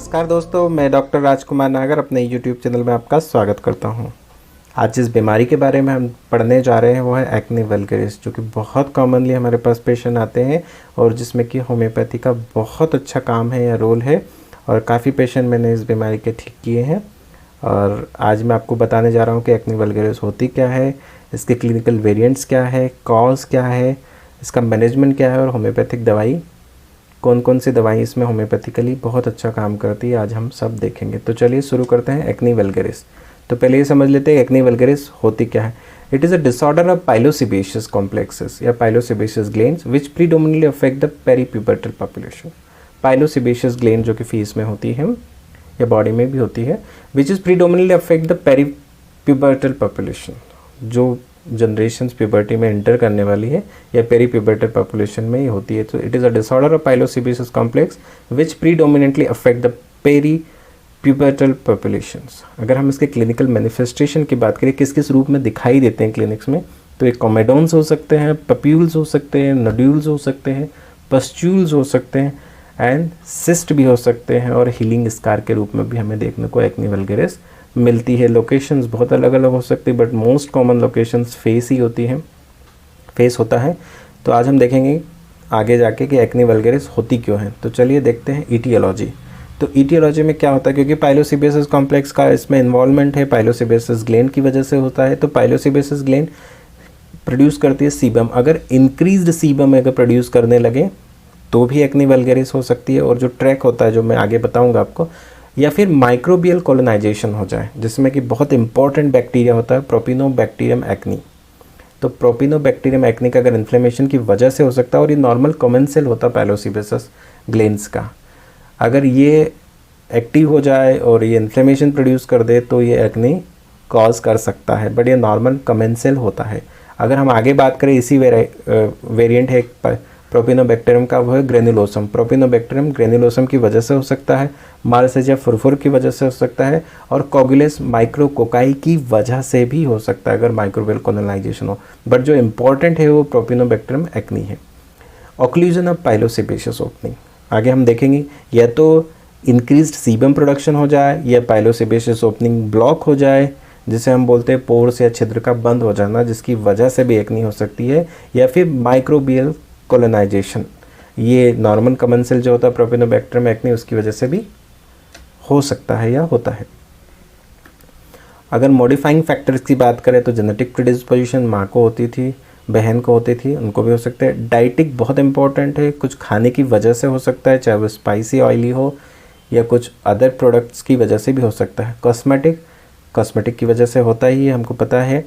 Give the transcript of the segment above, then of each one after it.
नमस्कार दोस्तों, मैं डॉक्टर राजकुमार नागर अपने यूट्यूब चैनल में आपका स्वागत करता हूं। आज जिस बीमारी के बारे में हम पढ़ने जा रहे हैं वो है एक्ने वल्गरिस, जो कि बहुत कॉमनली हमारे पास पेशेंट आते हैं और जिसमें कि होम्योपैथी का बहुत अच्छा काम है या रोल है और काफ़ी पेशेंट मैंने इस बीमारी के ठीक किए हैं। और आज मैं आपको बताने जा रहा हूँ कि एक्ने वल्गरिस होती क्या है, इसके क्लिनिकल वेरिएंट्स क्या है, कॉज क्या है, इसका मैनेजमेंट क्या है और होम्योपैथिक दवाई कौन कौन सी दवाई इसमें होम्योपैथिकली बहुत अच्छा काम करती है, आज हम सब देखेंगे। तो चलिए शुरू करते हैं एक्ने वल्गरिस। तो पहले ये समझ लेते हैं एक्ने वल्गरिस होती क्या है। It is a disorder of pilosebaceous complexes या pilosebaceous glands which predominantly affect the peripubertal population. Pilosebaceous gland जो कि फेस में होती है या बॉडी में भी होती है, which is predominantly affect the peripubertal population, जो जनरेशन्स प्यूबर्टी में एंटर करने वाली है या पेरीप्यूबर्टल पॉपुलेशन में ही होती है। तो it is a disorder of pilosebaceous complex which predominantly affect the peripubertal populations. अगर हम इसके क्लिनिकल मैनिफेस्टेशन की बात करें, किस किस रूप में दिखाई देते हैं क्लिनिक्स में, तो एक कॉमेडोन्स हो सकते हैं, पप्यूल्स हो सकते हैं, नोड्यूल्स हो सकते हैं, पस्ट्यूल्स हो सकते हैं एंड सिस्ट भी हो सकते हैं और हीलिंग स्कार के रूप में भी हमें देखने को एक्ने वल्गरिस मिलती है। लोकेशंस बहुत अलग अलग हो सकती है but most common locations face ही होती है, फेस होता है। तो आज हम देखेंगे आगे जाके कि एक्ने वल्गरिस होती क्यों है। तो चलिए देखते हैं ईटियोलॉजी। तो ईटियोलॉजी में क्या होता है, क्योंकि पाइलोसेबेशियस कॉम्प्लेक्स का इसमें इन्वॉल्वमेंट है, पाइलोसेबेशियस ग्लैंड की वजह से होता है। तो पाइलोसेबेशियस ग्लैंड प्रोड्यूस करती है सीबम। अगर इंक्रीज्ड सीबम अगर प्रोड्यूस करने लगे तो भी एक्ने वल्गरिस हो सकती है। और जो ट्रैक होता है, जो मैं आगे बताऊंगा आपको, या फिर माइक्रोबियल कोलोनाइजेशन हो जाए, जिसमें कि बहुत इंपॉर्टेंट बैक्टीरिया होता है प्रोपिनोबैक्टीरियम एक्नी। तो प्रोपिनोबैक्टीरियम एक्नी का अगर इन्फ्लेमेशन की वजह से हो सकता है, और ये नॉर्मल कॉमन सेल होता है पाइलोसेबेशियस ग्लैंड्स का, अगर ये एक्टिव हो जाए और ये इन्फ्लेमेशन प्रोड्यूस कर दे तो ये एक्नी कॉज कर सकता है, बट ये नॉर्मल कॉमन सेल होता है। अगर हम आगे बात करें, इसी वेरिएंट है प्रोपिनोबैक्टीरियम का, वो है ग्रेनुलोसम। प्रोपिनोबैक्टीरियम ग्रेनुलोसम की वजह से हो सकता है, मार्सेजिया फुरफुर की वजह से हो सकता है और कोगुलेस माइक्रोकोकाई की वजह से भी हो सकता है अगर माइक्रोबियल कोलोनाइजेशन हो। बट जो इंपॉर्टेंट है वो प्रोपिनोबैक्टीरियम एक्नी है। ऑक्लूजन ऑफ पाइलोसेबेशियस ओपनिंग, आगे हम देखेंगे, या तो इंक्रीज्ड सीबम प्रोडक्शन हो जाए या पाइलोसेबेशियस ओपनिंग ब्लॉक हो जाए, जिसे हम बोलते हैं पोर्स या छिद्र का बंद हो जाना, जिसकी वजह से भी एक्नी हो सकती है, या फिर माइक्रोबियल कोलोनाइजेशन, ये नॉर्मल कॉमन सेल जो होता है प्रोपिनोबैक्टीरियम एक्नी, उसकी वजह से भी हो सकता है या होता है। अगर मॉडिफाइंग फैक्टर्स की बात करें तो जेनेटिक प्रिडिस्पोजिशन माँ को होती थी, बहन को होती थी, उनको भी हो सकता है। डाइटिक बहुत इंपॉर्टेंट है, कुछ खाने की वजह से हो सकता है, चाहे वो स्पाइसी ऑयली हो या कुछ अदर प्रोडक्ट्स की वजह से भी हो सकता है। कॉस्मेटिक की वजह से होता ही है, हमको पता है।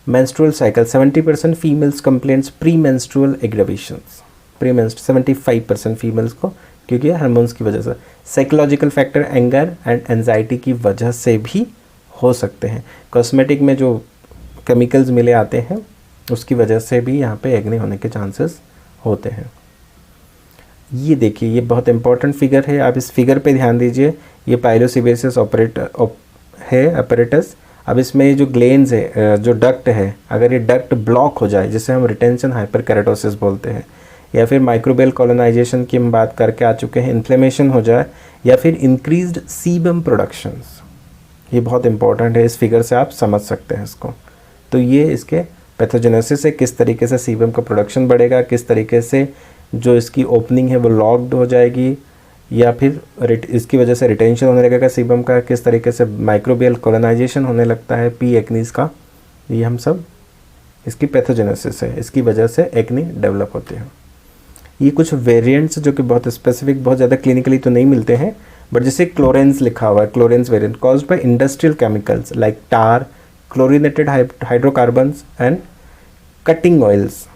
Menstrual cycle, 70% females complaints pre menstrual aggravations, 75% females को, क्योंकि हार्मोन्स की वजह से। Psychological factor, anger and anxiety की वजह से भी हो सकते हैं। कॉस्मेटिक में जो केमिकल्स मिले आते हैं उसकी वजह से भी यहाँ पे एक्ने होने के चांसेस होते हैं। ये देखिए, ये बहुत इंपॉर्टेंट फिगर है, आप इस फिगर पे ध्यान दीजिए। ये पाइलोसेबेशियस है अपरेटस। अब इसमें जो ग्लैंड्स है, जो डक्ट है, अगर ये डक्ट ब्लॉक हो जाए, जिसे हम रिटेंशन हाइपरकेराटोसिस बोलते हैं, या फिर माइक्रोबियल कोलोनाइजेशन की हम बात करके आ चुके हैं, इन्फ्लेमेशन हो जाए, या फिर इंक्रीज्ड सीबम प्रोडक्शंस, ये बहुत इंपॉर्टेंट है, इस फिगर से आप समझ सकते हैं इसको। तो ये इसके पैथोजेनेसिस है, किस तरीके से सीबम का प्रोडक्शन बढ़ेगा, किस तरीके से जो इसकी ओपनिंग है वो लॉक्ड हो जाएगी, या फिर इसकी वजह से रिटेंशन होने लगेगा सीबम का, किस तरीके से माइक्रोबियल कोलोनाइजेशन होने लगता है पी एक्नीज का। ये हम सब इसकी पैथोजेनेसिस है, इसकी वजह से एक्नी डेवलप होते हैं। ये कुछ वेरिएंट्स जो कि बहुत स्पेसिफिक, बहुत ज़्यादा क्लिनिकली तो नहीं मिलते हैं, बट जैसे क्लोरेंस लिखा हुआ है, क्लोरेंस variant caused by industrial chemicals like tar, chlorinated hydrocarbons and cutting oils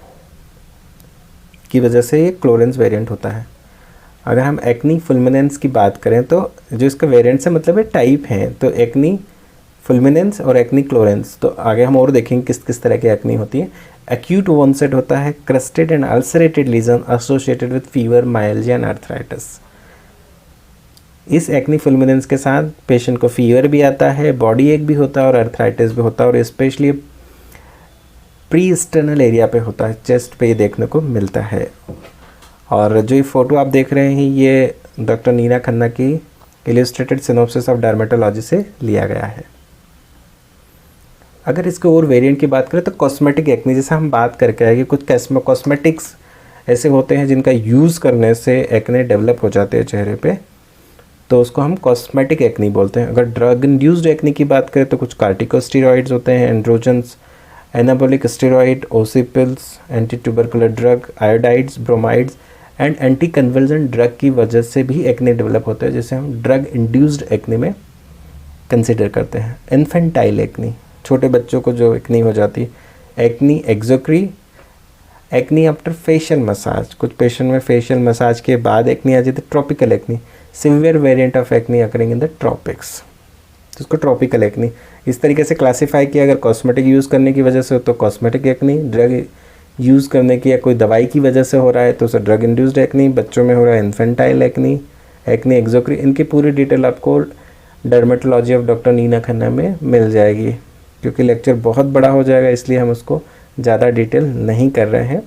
की वजह से ये क्लोरेंस वेरिएंट होता है। अगर हम एक्नी फुल्मिनेंस की बात करें तो जो इसका वेरिएंट से मतलब है टाइप हैं, तो एक्नी फुल्मिनेंस और एक्नी क्लोरेंस। तो आगे हम और देखेंगे किस किस तरह की एक्नी होती है। एक्यूट ऑनसेट होता है, crusted and ulcerated lesion associated with fever, myalgia and arthritis. इस एक्नी फुल्मिनेंस के साथ पेशेंट को फीवर भी आता है, बॉडी एक भी होता है और आर्थराइटिस भी होता है, और स्पेशली प्री एक्सटर्नल एरिया पे होता है, चेस्ट पे ये देखने को मिलता है। और जो ये फ़ोटो आप देख रहे हैं, ये डॉक्टर नीना खन्ना की इलस्ट्रेटेड सिनॉप्सिस ऑफ डर्मेटोलॉजी से लिया गया है। अगर इसके और वेरिएंट की बात करें तो कॉस्मेटिक एक्ने, जैसे हम बात करके आए कि कुछ कॉस्मेटिक्स ऐसे होते हैं जिनका यूज़ करने से एक्ने डेवलप हो जाते हैं चेहरे पे, तो उसको हम कॉस्मेटिक एक्ने बोलते हैं। अगर ड्रग इंड्यूस्ड एक्ने की बात करें तो कुछ कार्टिकोस्टेरॉइड्स होते हैं, androgens, anabolic steroid, OC pills, anti tubercular drug, iodides, bromides and anti convulsant drug की वजह से भी एक्ने डेवलप होता है, जिसे हम ड्रग इंड्यूस्ड एक्ने में कंसिडर करते हैं। इन्फेंटाइल एक्ने, छोटे बच्चों को जो एक्ने हो जाती है। एक्ने एक्जोक्री, एक्ने आफ्टर फेशियल मसाज, कुछ पेशेंट में फेशियल मसाज के बाद एक्ने आ जाती है। Tropical acne, severe variant of acne occurring in the tropics, जिसको ट्रॉपिकल एक्ने इस तरीके से क्लासीफाई किया। अगर कॉस्मेटिक यूज़ करने की वजह से हो तो कॉस्मेटिक एक्ने, ड्रग यूज़ करने की या कोई दवाई की वजह से हो रहा है तो उसे ड्रग इंड्यूस्ड एक्ने, बच्चों में हो रहा है इन्फेंटाइल एक्ने, एक्ने एक्जोक्री। इनकी पूरी डिटेल आपको dermatology of doctor Neena Khanna में मिल जाएगी। क्योंकि लेक्चर बहुत बड़ा हो जाएगा इसलिए हम उसको ज़्यादा डिटेल नहीं कर रहे हैं,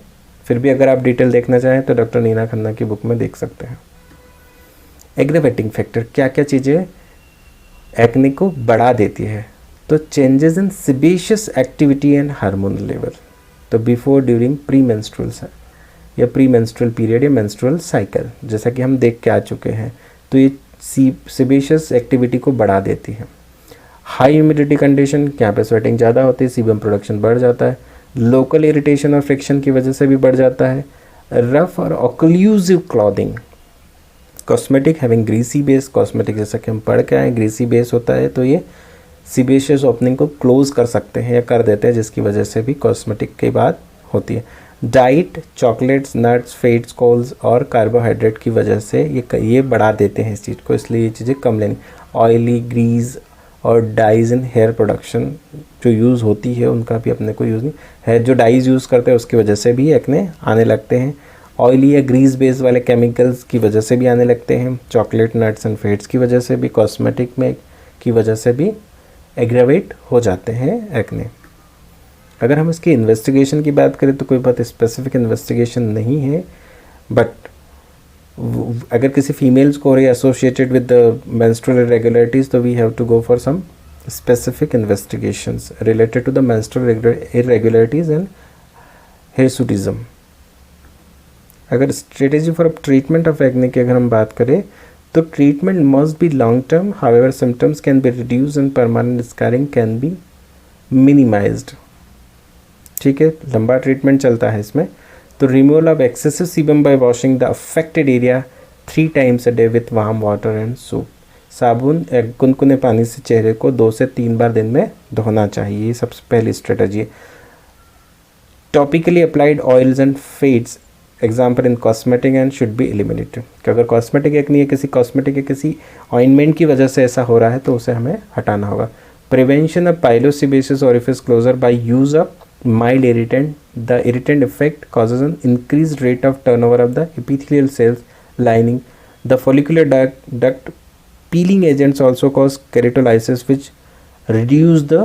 फिर भी अगर आप डिटेल देखना चाहें तो डॉक्टर नीना खन्ना की बुक में देख सकते हैं। एग्रेवेटिंग फैक्टर, क्या क्या चीज़ें एक्ने को बढ़ा देती है, तो changes in sebaceous activity and hormonal level, तो बिफोर, ड्यूरिंग, प्री मेंस्ट्रुअल या प्री मेंस्ट्रुअल पीरियड या मेंस्ट्रुअल साइकिल, जैसा कि हम देख के आ चुके हैं, तो ये सेबेशियस एक्टिविटी को बढ़ा देती है। हाई ह्यूमिडिटी कंडीशन, यहाँ पे स्वेटिंग ज़्यादा होती है, सीबम प्रोडक्शन बढ़ जाता है। लोकल इरिटेशन और फ्रिक्शन की वजह से भी बढ़ जाता है। रफ और occlusive clothing, cosmetic having greasy base, cosmetic जैसा कि हम पढ़ के आए ग्रीसी बेस होता है, तो ये सीबेशियस ओपनिंग को क्लोज कर सकते हैं या कर देते हैं, जिसकी वजह से भी कॉस्मेटिक की बात होती है। डाइट, चॉकलेट्स, नट्स, फैट्स, कोल्स और कार्बोहाइड्रेट की वजह से ये बढ़ा देते हैं इस चीज़ को, इसलिए ये चीज़ें कम लेनी। ऑयली, ग्रीस और डाइज इन हेयर प्रोडक्शन जो यूज़ होती है उनका भी अपने को यूज़ नहीं है। जो डाइज यूज़ करते हैं उसकी वजह से भी एक्ने आने लगते हैं। ऑयली या ग्रीस बेस वाले केमिकल्स की वजह से भी आने लगते हैं। चॉकलेट, नट्स एंड फैट्स की वजह से भी, कॉस्मेटिक में की वजह से भी एग्रावेट हो जाते हैं एक्ने। अगर हम इसकी इन्वेस्टिगेशन की बात करें तो कोई बहुत स्पेसिफिक इन्वेस्टिगेशन नहीं है, बट अगर किसी फीमेल्स को हो associated with the menstrual irregularities तो we have to go for some specific investigations related to the menstrual irregularities and hirsutism. अगर strategy for treatment of acne की अगर हम बात करें तो treatment must be long term, however symptoms can be reduce and permanent scarring can be minimised. ठीक है, लंबा ट्रीटमेंट चलता है इसमें। तो removal of excessive sebum by washing the affected area 3 times a day with warm water and soup. साबुन गुनगुने पानी से चेहरे को 2 से 3 बार दिन में धोना चाहिए, ये सबसे पहली स्ट्रेटजी है। Topically applied oils and fades example in cosmetic and should be eliminated, कि अगर कॉस्मेटिक एक्ने किसी कॉस्मेटिक या किसी ऑइंटमेंट की वजह से ऐसा हो रहा है तो उसे हमें हटाना होगा। Prevention of pilosebaceous orifice closure by use of mild irritant. The irritant effect causes an increased rate of turnover of the epithelial cells lining the follicular duct. Peeling agents also cause keratolysis, which reduce the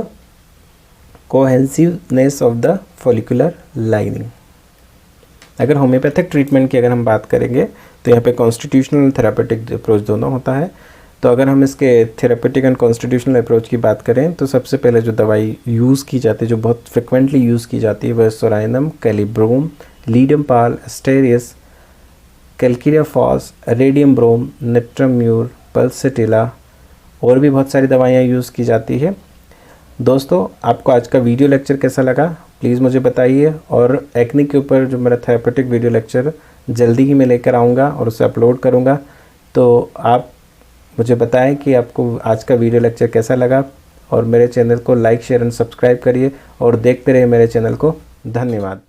cohesiveness of the follicular lining. अगर homeopathic treatment की अगर हम बात करेंगे तो यहाँ पे constitutional therapeutic approach दोनों होता है। तो अगर हम इसके थेरापेटिक एंड कॉन्स्टिट्यूशनल अप्रोच की बात करें तो सबसे पहले जो दवाई यूज़ की जाती है, जो बहुत फ्रिक्वेंटली यूज़ की जाती है, वह psorinum, kali brom, ledum pal, asterias, calcarea phos, radium brom, natrum mur, pulsatilla और भी बहुत सारी दवाइयाँ यूज़ की जाती है। दोस्तों, आपको आज का वीडियो लेक्चर कैसा लगा प्लीज़ मुझे बताइए, और एक्ने के ऊपर जो मेरा थेरापेटिक वीडियो लेक्चर जल्दी ही मैं लेकर आऊँगा और उसे अपलोड करूँगा। तो आप मुझे बताएं कि आपको आज का वीडियो लेक्चर कैसा लगा, और मेरे चैनल को लाइक, शेयर एंड सब्सक्राइब करिए और देखते रहिए मेरे चैनल को। धन्यवाद।